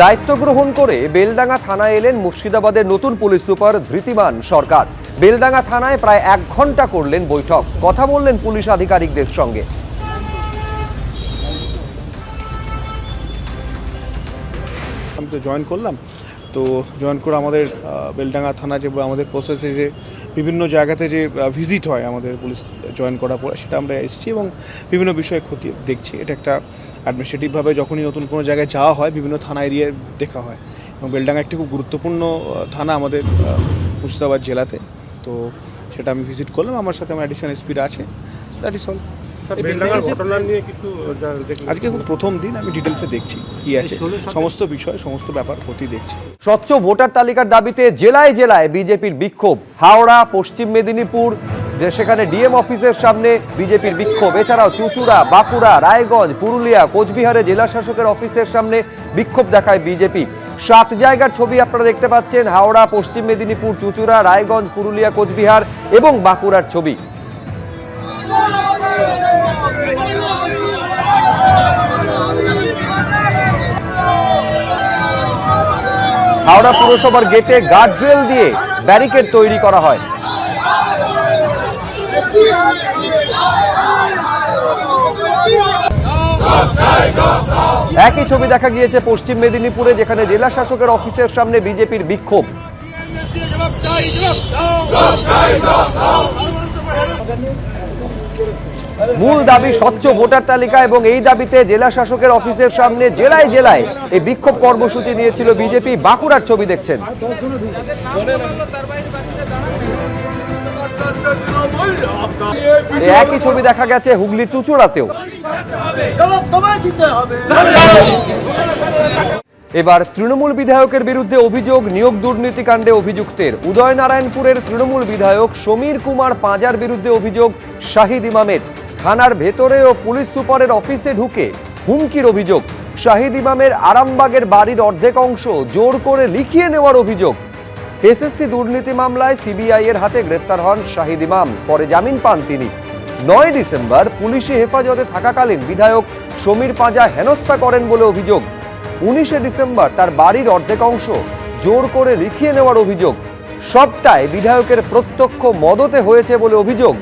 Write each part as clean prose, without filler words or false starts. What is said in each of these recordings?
দায়িত্ব গ্রহণ করে বেলডাঙ্গা থানায় এলেন মুর্শিদাবাদের নতুন পুলিশ সুপার ধৃতিমান সরকার। বেলডাঙ্গা থানায় প্রায় 1 ঘন্টা করলেন বৈঠক, কথা বললেন পুলিশ আধিকারিকদের সঙ্গে। আমি তো জয়েন করলাম, তো জয়েন করে আমাদের বেলডাঙ্গা থানা যে আমাদের প্রসেসে যে বিভিন্ন জায়গাতে যে ভিজিট হয় আমাদের পুলিশ জয়েন করার পরে, সেটা আমরা এসেছি এবং বিভিন্ন বিষয়ে খতিয়ে দেখছি। এটা একটা অ্যাডমিনিস্ট্রেটিভভাবে যখনই নতুন কোনো জায়গায় যাওয়া হয় বিভিন্ন থানা এরিয়ায় দেখা হয়, এবং বেলডাঙ্গা একটি খুব গুরুত্বপূর্ণ থানা আমাদের মুর্শিদাবাদ জেলাতে। তো সেটা আমি ভিজিট করলাম, আমার সাথে আমার অ্যাডিশনাল এসপিরা আছে। That is all. আজকে খুব প্রথম দিন, আমি ডিটেলসে দেখছি কি আছে, সমস্ত বিষয় সমস্ত ব্যাপার প্রতি দেখছি। স্বচ্ছ ভোটার তালিকার দাবিতে জেলায় জেলায় বিজেপির বিক্ষোভ। হাওড়া, পশ্চিম মেদিনীপুর, সেখানে ডিএম অফিসের সামনে বিজেপির বিক্ষোভ। এছাড়াও চুঁচুড়া, বাঁকুড়া, রায়গঞ্জ, পুরুলিয়া, কোচবিহারে জেলা শাসকের অফিসের সামনে বিক্ষোভ দেখায় বিজেপি। 7 জায়গার ছবি আপনারা দেখতে পাচ্ছেন, হাওড়া, পশ্চিম মেদিনীপুর, চুঁচুড়া, রায়গঞ্জ, পুরুলিয়া, কোচবিহার এবং বাঁকুড়ার ছবি। হাওড়া পুরসভার গেটে গার্ডরেল দিয়ে ব্যারিকেড তৈরি করা হয়। একই ছবি দেখা গিয়েছে পশ্চিম মেদিনীপুরে, যেখানে জেলা শাসকের অফিসের সামনে বিজেপির বিক্ষোভ। মূল দাবি স্বচ্ছ ভোটার তালিকা, এবং এই দাবিতে জেলা শাসকের অফিসের সামনে জেলায় জেলায় এই বিক্ষোভ কর্মসূচি নিয়েছিল বিজেপি। বাঁকুড়ার ছবি দেখছেন। একই ছবি দেখা গেছে হুগলির চুঁচুড়াতেও। এবার তৃণমূল বিধায়কের বিরুদ্ধে অভিযোগ, নিয়োগ দুর্নীতিকাণ্ডে অভিযুক্তের। উদয়নারায়ণপুরের তৃণমূল বিধায়ক সমীর কুমার পাঁজার বিরুদ্ধে অভিযোগ শাহিদ ইমামের। থানার ভেতরে ও পুলিশ সুপারের অফিসে ঢুকে হুমকির অভিযোগ। শাহিদ ইমামের আরামবাগের বাড়ির অর্ধেক অংশ জোর করে লিখিয়ে নেওয়ার অভিযোগ। এসএসসি দুর্নীতি মামলায় সিবিআই এর হাতে গ্রেপ্তার হন শাহিদ ইমাম, পরে জামিন পান তিনি। 9 ডিসেম্বর পুলিশি হেফাজতে থাকাকালীন বিধায়ক সমীর পাঁজা হেনস্থা করেন বলে অভিযোগ। 19 ডিসেম্বর তার বাড়ির অর্ধেক অংশ জোর করে লিখিয়ে নেওয়ার অভিযোগ। সবটাই বিধায়কের প্রত্যক্ষ মদতে হয়েছে বলে অভিযোগ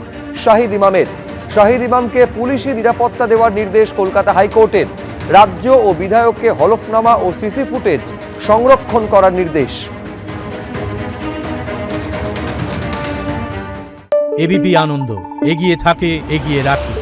শাহিদ ইমামের। শাহিদ ইমামকে পুলিশি নিরাপত্তা দেওয়ার নির্দেশ কলকাতা হাইকোর্টের। রাজ্য ও বিধায়ককে হলফনামা ও সিসি ফুটেজ সংরক্ষণ করার নির্দেশ। এবিপি আনন্দ, এগিয়ে থাকে, এগিয়ে রাখে।